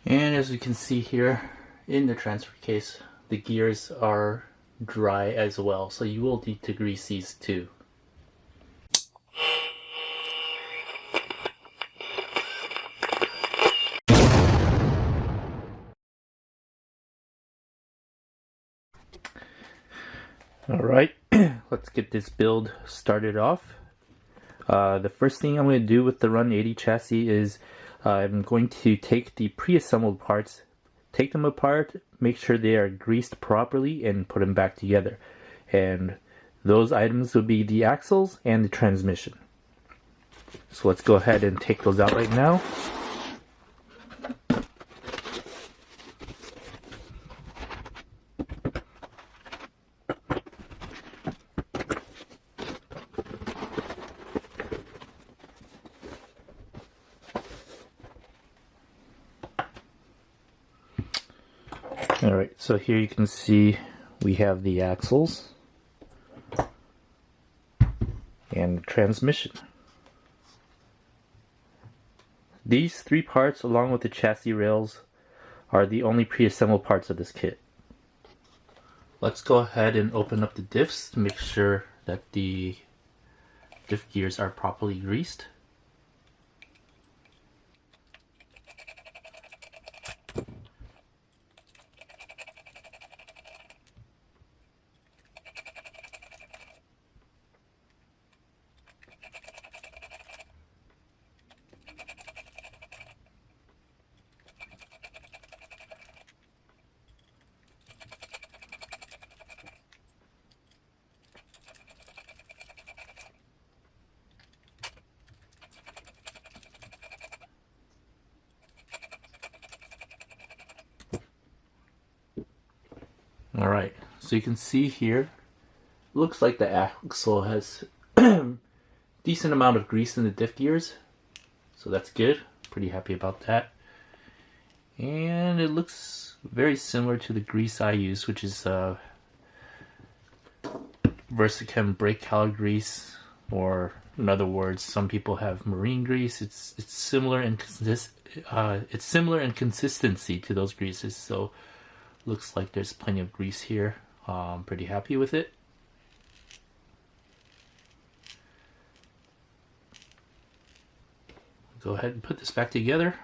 And as you can see here in the transfer case, the gears are dry as well, so you will need to grease these too. Alright, let's get this build started off. The first thing I'm going to do with the Run-80 chassis is I'm going to take the pre-assembled parts, take them apart, make sure they are greased properly, and put them back together. And those items would be the axles and the transmission. So let's go ahead and take those out right now. Alright, so here you can see we have the axles and the transmission. These three parts, along with the chassis rails, are the only pre-assembled parts of this kit. Let's go ahead and open up the diffs to make sure that the diff gears are properly greased. Alright, so you can see here, looks like the axle has decent amount of grease in the diff gears, so that's good. Pretty happy about that. And it looks very similar to the grease I use, which is Versachem brake caliper grease, or in other words, some people have marine grease. It's similar in consistency to those greases, so looks like there's plenty of grease here. I'm pretty happy with it. Go ahead and put this back together.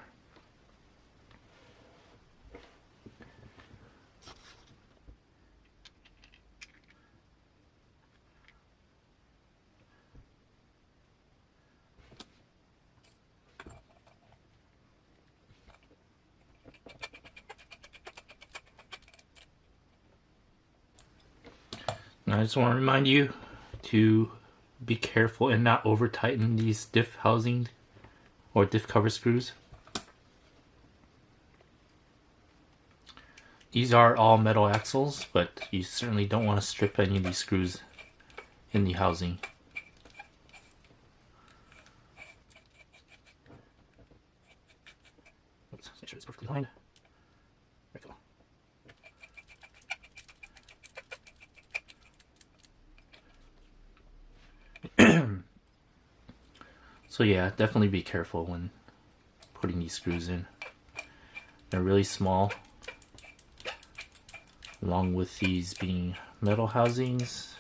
I just want to remind you to be careful and not over tighten these diff housing or diff cover screws. These are all metal axles, but you certainly don't want to strip any of these screws in the housing. Let's make sure it's perfectly lined. There we go. So yeah, definitely be careful when putting these screws in. They're really small, along with these being metal housings.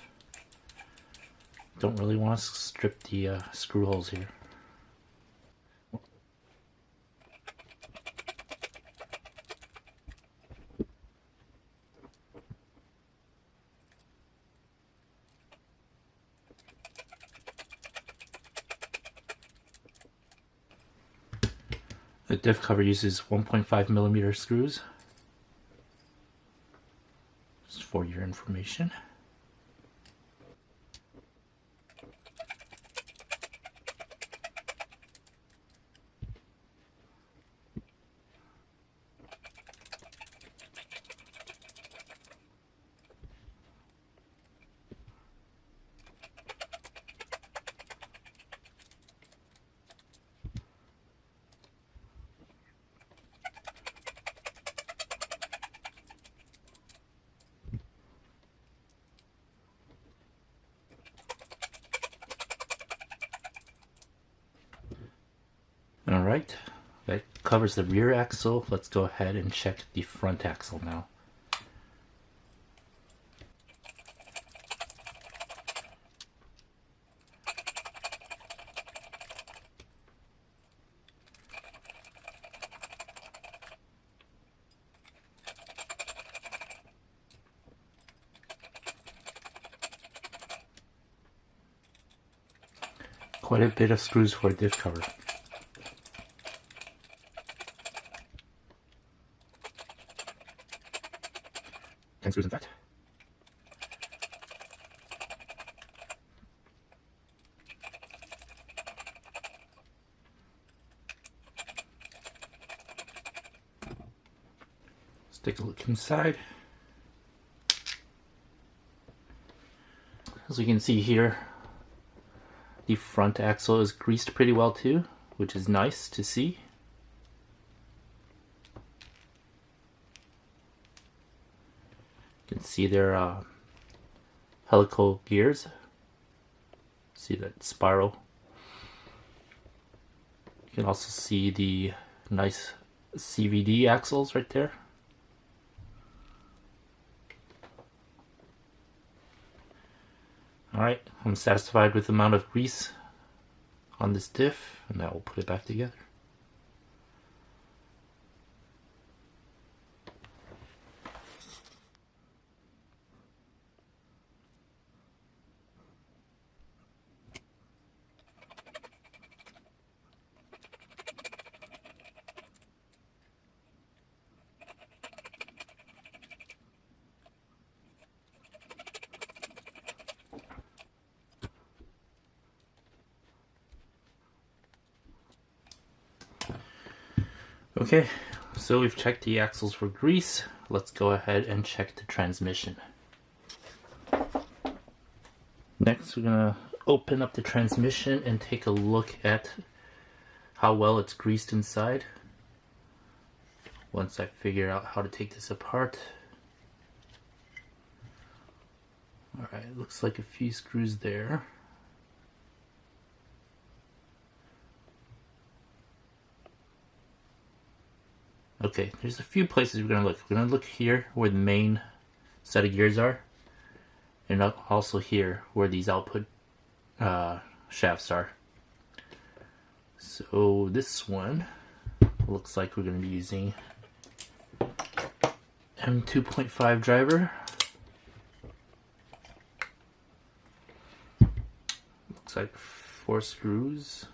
Don't really want to strip the screw holes here. The diff cover uses 1.5mm screws, just for your information. Alright, That covers the rear axle. Let's go ahead and check the front axle now. Quite a bit of screws for a diff cover. 10 screws in fact. Let's take a look inside. As we can see here, the front axle is greased pretty well too, which is nice to see. You can see their helical gears. See that spiral. You can also see the nice CVD axles right there. Alright, I'm satisfied with the amount of grease on this diff, and now we'll put it back together. Okay, so we've checked the axles for grease. Let's go ahead and check the transmission. Next, we're gonna open up the transmission and take a look at how well it's greased inside. Once I figure out how to take this apart. Alright, looks like a few screws there. Okay, there's a few places we're going to look. We're going to look here where the main set of gears are, and also here where these output shafts are. So this one looks like we're going to be using M2.5 driver. Looks like 4 screws.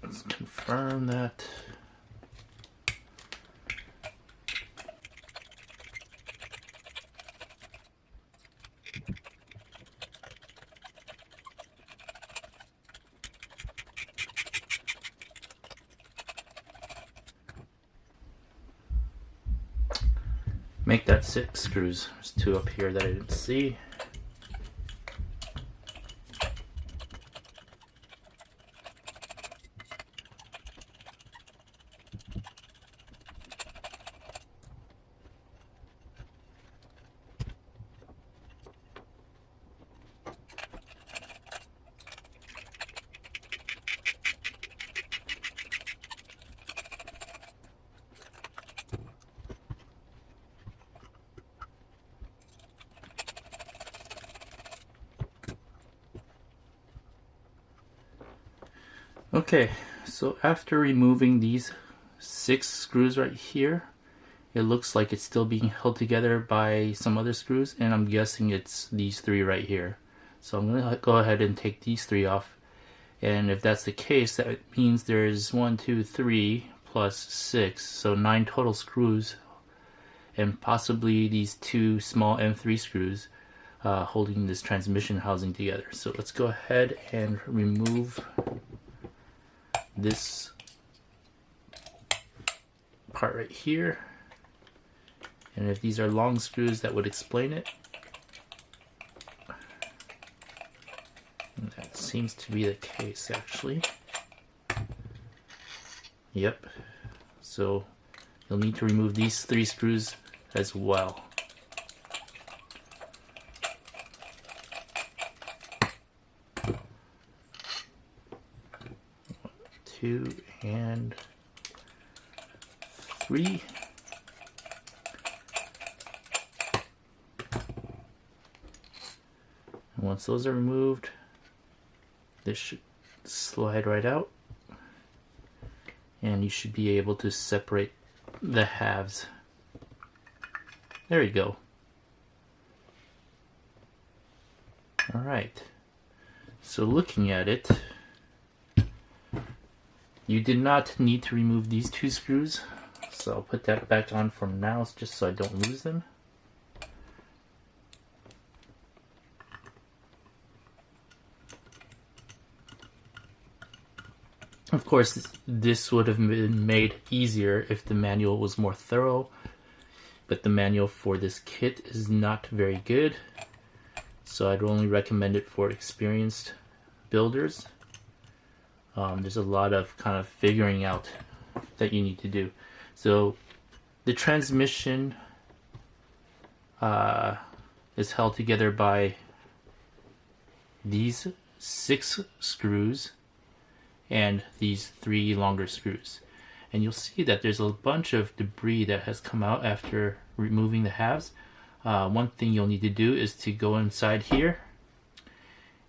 Let's confirm that. Make that 6 screws. There's 2 up here that I didn't see. Okay, so after removing these 6 screws right here, it looks like it's still being held together by some other screws, and I'm guessing it's these 3 right here. So I'm going to go ahead and take these 3 off, and if that's the case, that means there's 1, 2, 3 plus 6, so 9 total screws, and possibly these 2 small M3 screws holding this transmission housing together. So let's go ahead and remove this part right here, and if these are long screws, that would explain it. And that seems to be the case, actually. Yep, so you'll need to remove these 3 screws as well. 2, and 3. And once those are removed, this should slide right out, and you should be able to separate the halves. There you go. Alright, so looking at it, you did not need to remove these 2 screws, so I'll put that back on for now just so I don't lose them. Of course, this would have been made easier if the manual was more thorough, but the manual for this kit is not very good, so I'd only recommend it for experienced builders. There's a lot of kind of figuring out that you need to do. So the transmission is held together by these 6 screws and these 3 longer screws. And you'll see that there's a bunch of debris that has come out after removing the halves. One thing you'll need to do is to go inside here,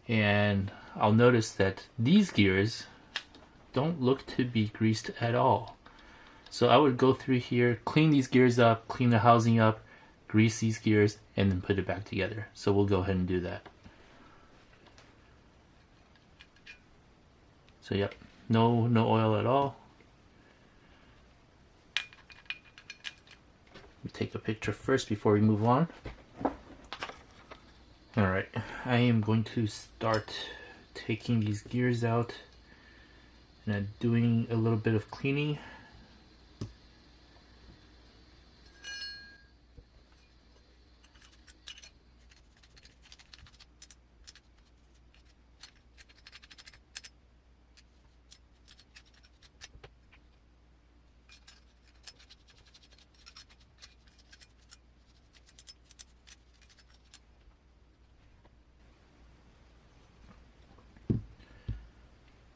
and I'll notice that these gears don't look to be greased at all. So I would go through here, clean these gears up, clean the housing up, grease these gears, and then put it back together. So we'll go ahead and do that. So yep, no oil at all. We take a picture first before we move on. Alright, I am going to start taking these gears out and doing a little bit of cleaning.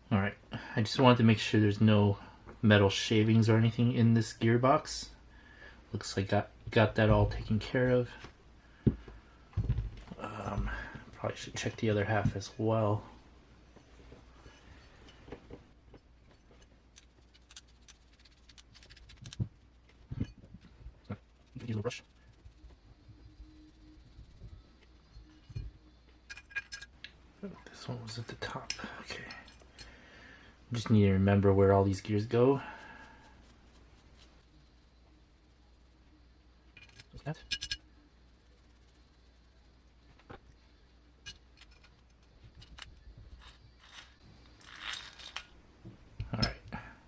Alright, I just wanted to make sure there's no metal shavings or anything in this gearbox. Looks like got that all taken care of. Probably should check the other half as well. Use a brush. This one was at the top. Okay. Just need to remember where all these gears go. What's that? Alright,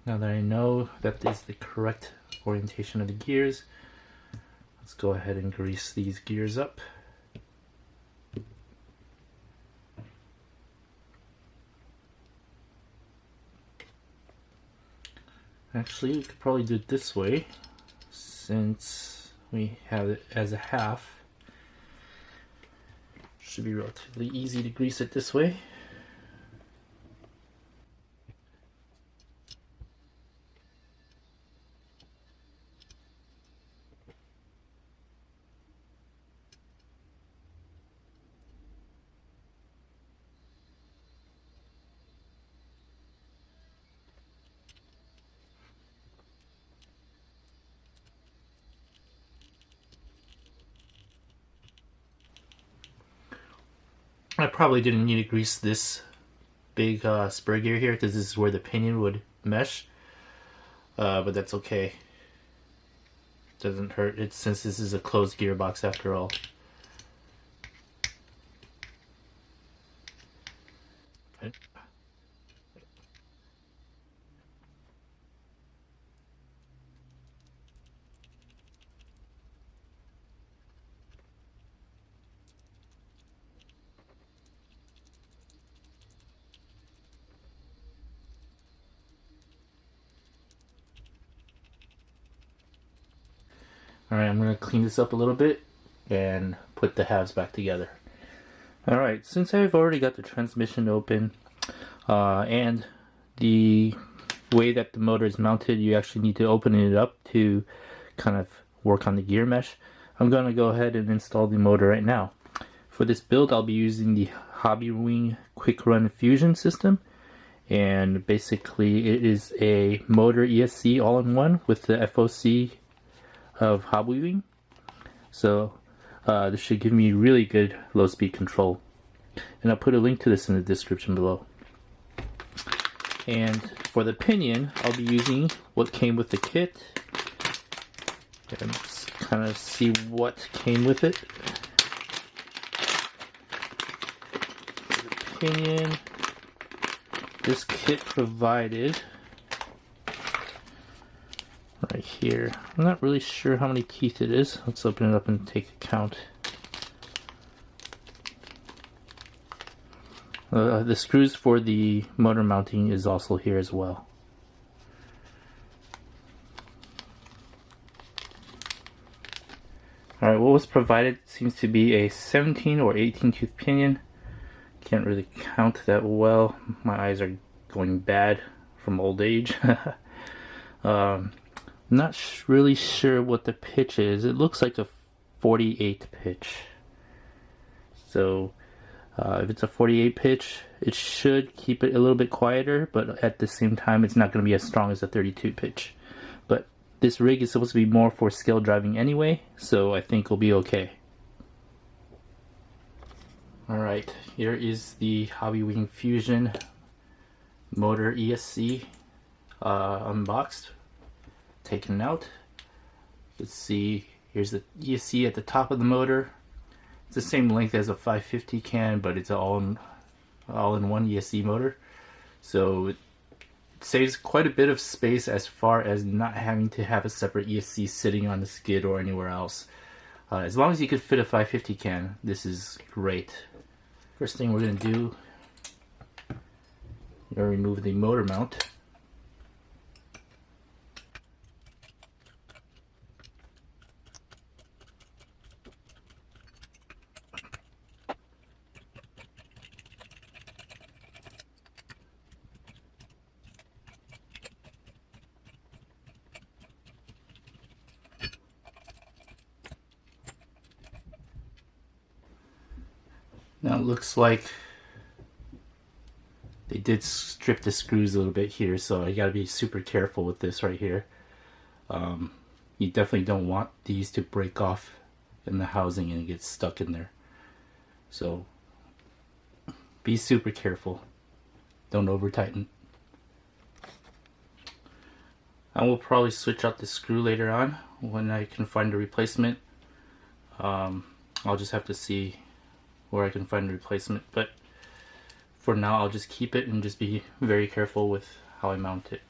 now that I know that this is the correct orientation of the gears, let's go ahead and grease these gears up. Actually, we could probably do it this way, since we have it as a half. Should be relatively easy to grease it this way. I probably didn't need to grease this big spur gear here because this is where the pinion would mesh, but that's okay. Doesn't hurt it since this is a closed gearbox after all. Okay. Alright, I'm going to clean this up a little bit and put the halves back together. Alright, since I've already got the transmission open and the way that the motor is mounted, you actually need to open it up to kind of work on the gear mesh. I'm going to go ahead and install the motor right now. For this build, I'll be using the Hobbywing Quick Run Fusion system, and basically it is a motor ESC all-in-one with the FOC of Hobbywing. So this should give me really good low-speed control, and I'll put a link to this in the description below. And for the pinion, I'll be using what came with the kit. And kind of see what came with it. The pinion, this kit provided right here. I'm not really sure how many teeth it is. Let's open it up and take a count. The screws for the motor mounting is also here as well. Alright, what was provided seems to be a 17 or 18 tooth pinion. Can't really count that well. My eyes are going bad from old age. Not really sure what the pitch is. It looks like a 48 pitch. So if it's a 48 pitch, it should keep it a little bit quieter, but at the same time it's not going to be as strong as a 32 pitch. But this rig is supposed to be more for scale driving anyway, so I think we'll be okay. Alright, here is the Hobbywing Fusion motor ESC unboxed, taken out. Let's see, here's the ESC at the top of the motor. It's the same length as a 550 can, but it's an all-in-one ESC motor. So it saves quite a bit of space as far as not having to have a separate ESC sitting on the skid or anywhere else. As long as you could fit a 550 can, this is great. First thing we're going to do, we're going to remove the motor mount. Now it looks like they did strip the screws a little bit here, so I gotta be super careful with this right here. You definitely don't want these to break off in the housing and get stuck in there. So be super careful. Don't over tighten. I will probably switch out the screw later on when I can find a replacement. I'll just have to see where I can find a replacement, but for now I'll just keep it and just be very careful with how I mount it.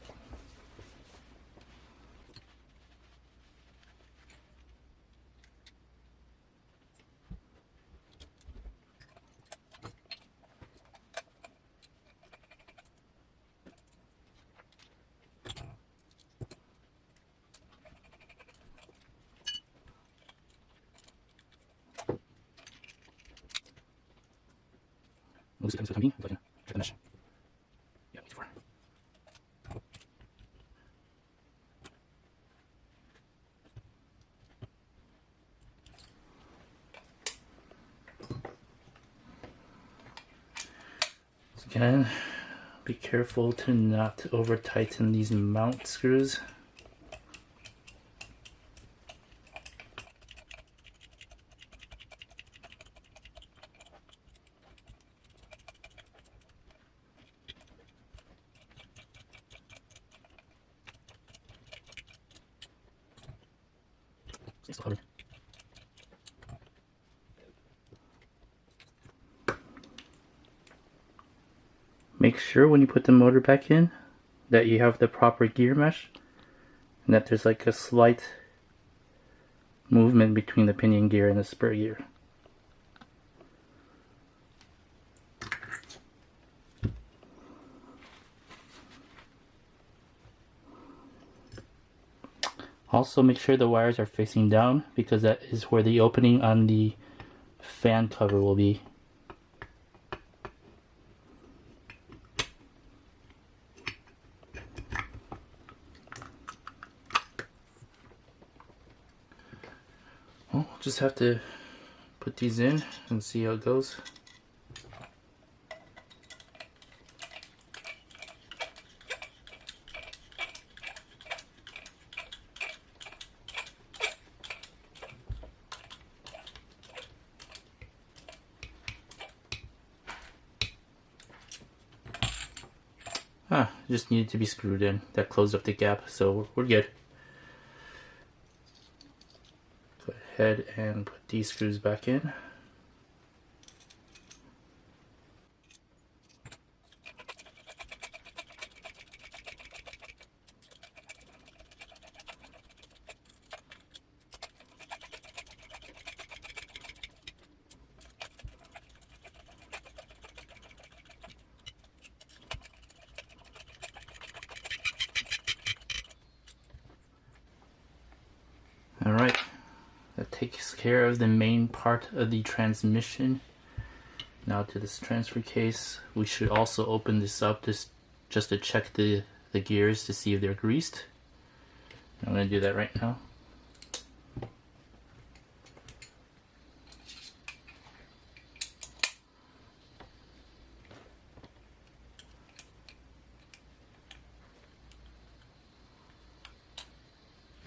Muss ich ganz kurz check the mesh. Yeah, 84. So again, be careful to not over tighten these mount screws. Make sure when you put the motor back in that you have the proper gear mesh and that there's like a slight movement between the pinion gear and the spur gear. Also make sure the wires are facing down because that is where the opening on the fan cover will be. just have to put these in and see how it goes. Just needed to be screwed in. That closed up the gap, so we're good. Go ahead and put these screws back in. Alright, that takes care of the main part of the transmission. Now to this transfer case. We should also open this up just to check the gears to see if they're greased. I'm going to do that right now.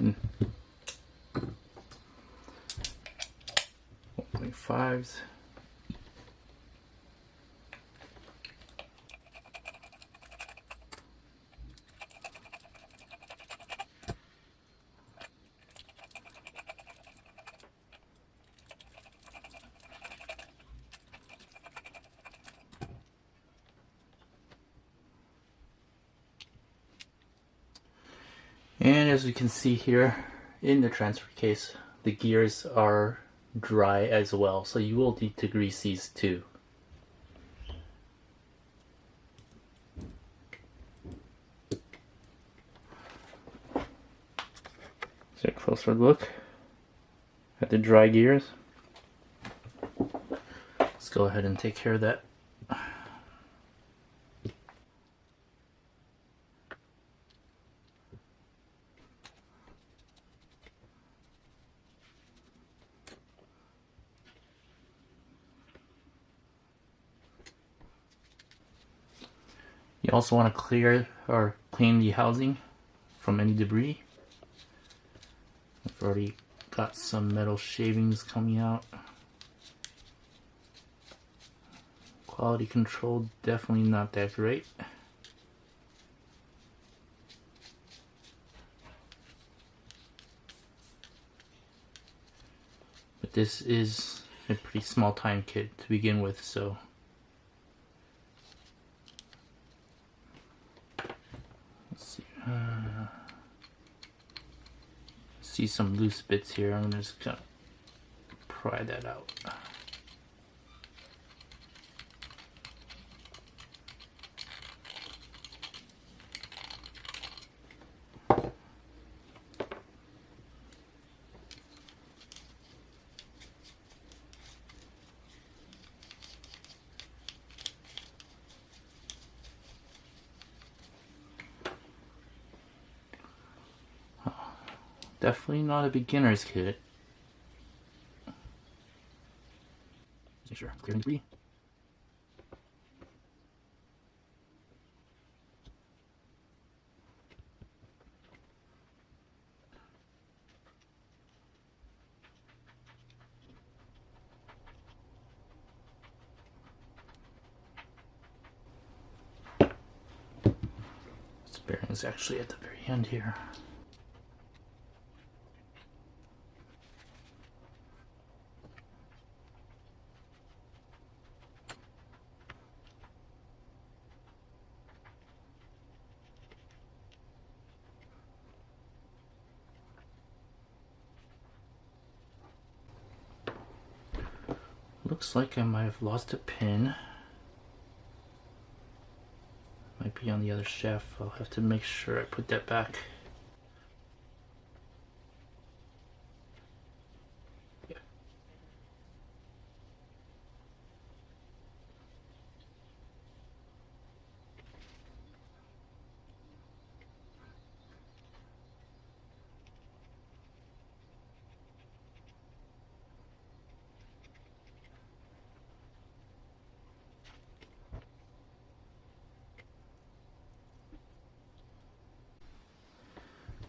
Mm. 1.5s. And as we can see here in the transfer case, the gears are dry as well, so you will need to grease these too. So a closer look at the dry gears. Let's go ahead and take care of that. You also want to clear or clean the housing from any debris. I've already got some metal shavings coming out. Quality control definitely not that great. But this is a pretty small time kit to begin with, so see some loose bits here. I'm just gonna pry that out. Definitely not a beginner's kit. Just make sure, clear debris. This bearing is actually at the very end here. Looks like I might have lost a pin. Might be on the other shaft. I'll have to make sure I put that back. Yeah.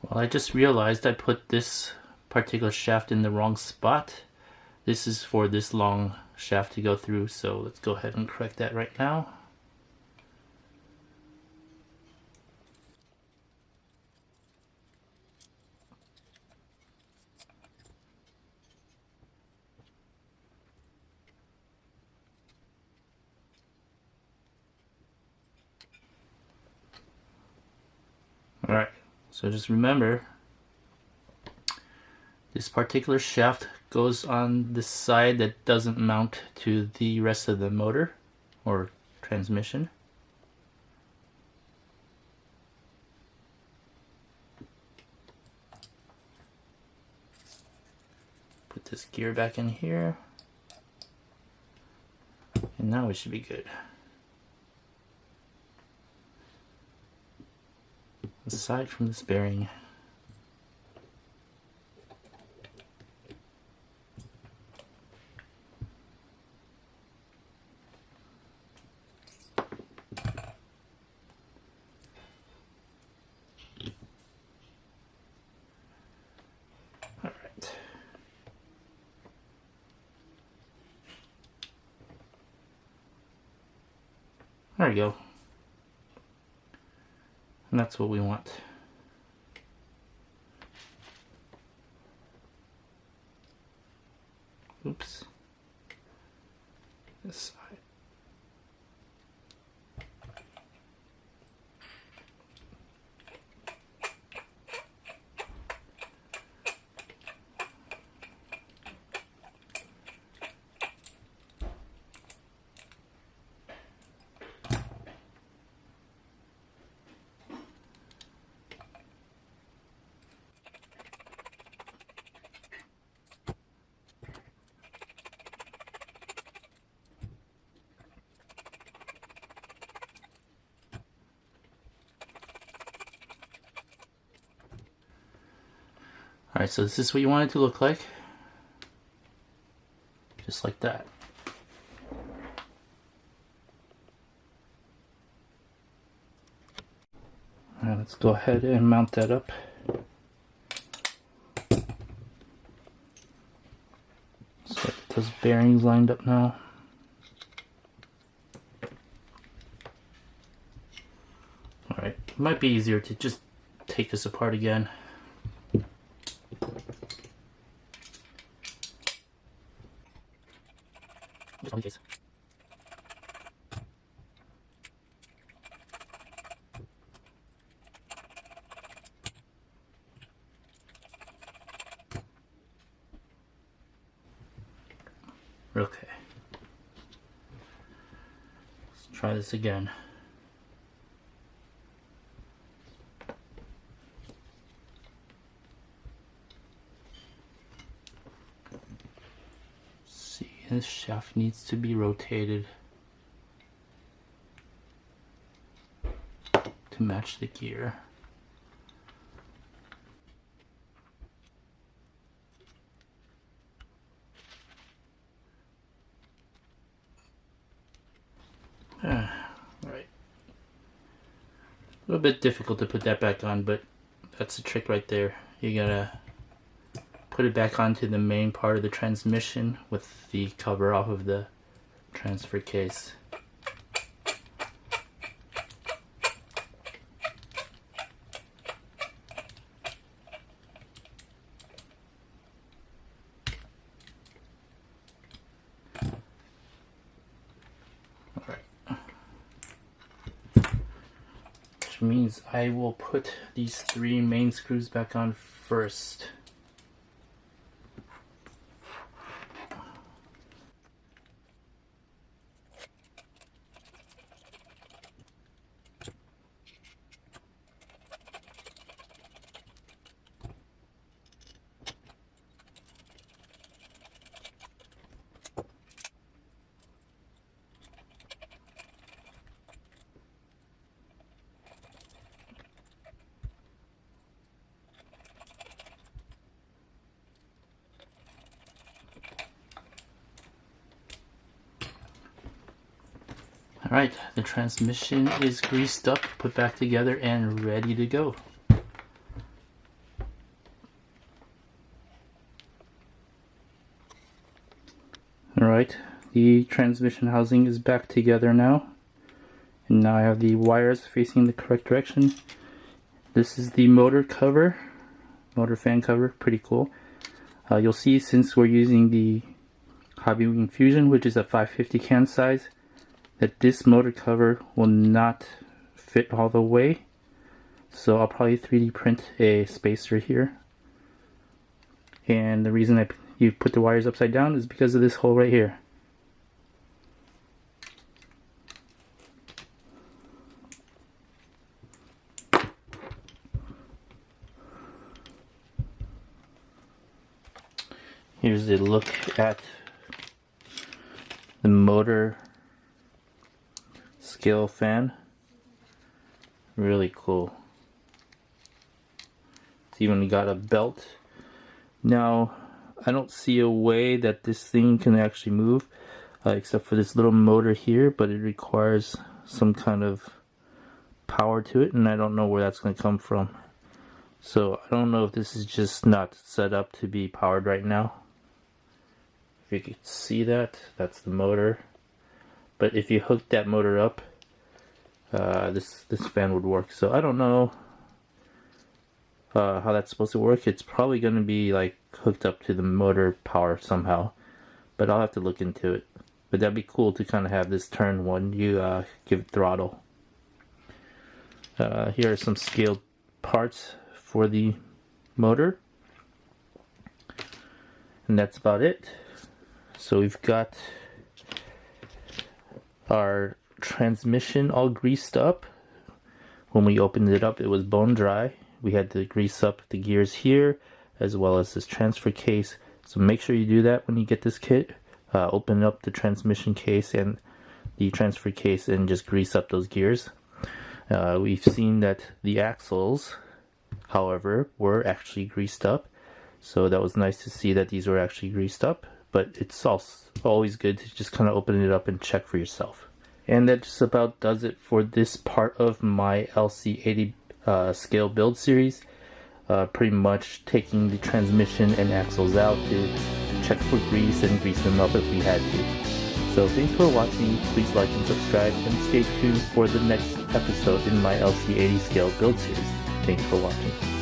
Well, I just realized I put this particular shaft in the wrong spot. This is for this long shaft to go through, so let's go ahead and correct that right now. Alright, so just remember, this particular shaft goes on the side that doesn't mount to the rest of the motor or transmission. Put this gear back in here, and now we should be good. Aside from this bearing. Alright. There we go. And that's what we want. Oops. This side. Alright, so this is what you want it to look like. Just like that. Alright, let's go ahead and mount that up. So get those bearings lined up now. Alright, it might be easier to just take this apart again. Just on the case. Okay. Let's try this again. See, this shaft needs to be rotated to match the gear. Right. A little bit difficult to put that back on, but that's the trick right there. You gotta put it back onto the main part of the transmission with the cover off of the transfer case. Means I will put these 3 main screws back on first. Alright, the transmission is greased up, put back together, and ready to go. Alright, the transmission housing is back together now. And now I have the wires facing the correct direction. This is the motor cover, motor fan cover, pretty cool. You'll see, since we're using the Hobbywing Fusion, which is a 550 can size, that this motor cover will not fit all the way. So I'll probably 3D print a spacer here. And the reason you put the wires upside down is because of this hole right here. Here's a look at the motor scale fan. Really cool. It's even got a belt. Now, I don't see a way that this thing can actually move, except for this little motor here, but it requires some kind of power to it, and I don't know where that's going to come from. So I don't know if this is just not set up to be powered right now. If you can see that, that's the motor. But if you hook that motor up, this fan would work. So I don't know how that's supposed to work. It's probably going to be like hooked up to the motor power somehow, but I'll have to look into it. But that'd be cool to kind of have this turn when you give it throttle. Here are some scaled parts for the motor, and that's about it. So we've got our transmission all greased up. When we opened it up, it was bone dry. We had to grease up the gears here as well as this transfer case. So make sure you do that when you get this kit. Open up the transmission case and the transfer case and just grease up those gears. We've seen that the axles, however, were actually greased up. So that was nice to see that these were actually greased up. But it's always good to just kind of open it up and check for yourself. And that just about does it for this part of my LC80 scale build series. Pretty much taking the transmission and axles out to check for grease and grease them up if we had to. So thanks for watching. Please like and subscribe, and stay tuned for the next episode in my LC80 scale build series. Thanks for watching.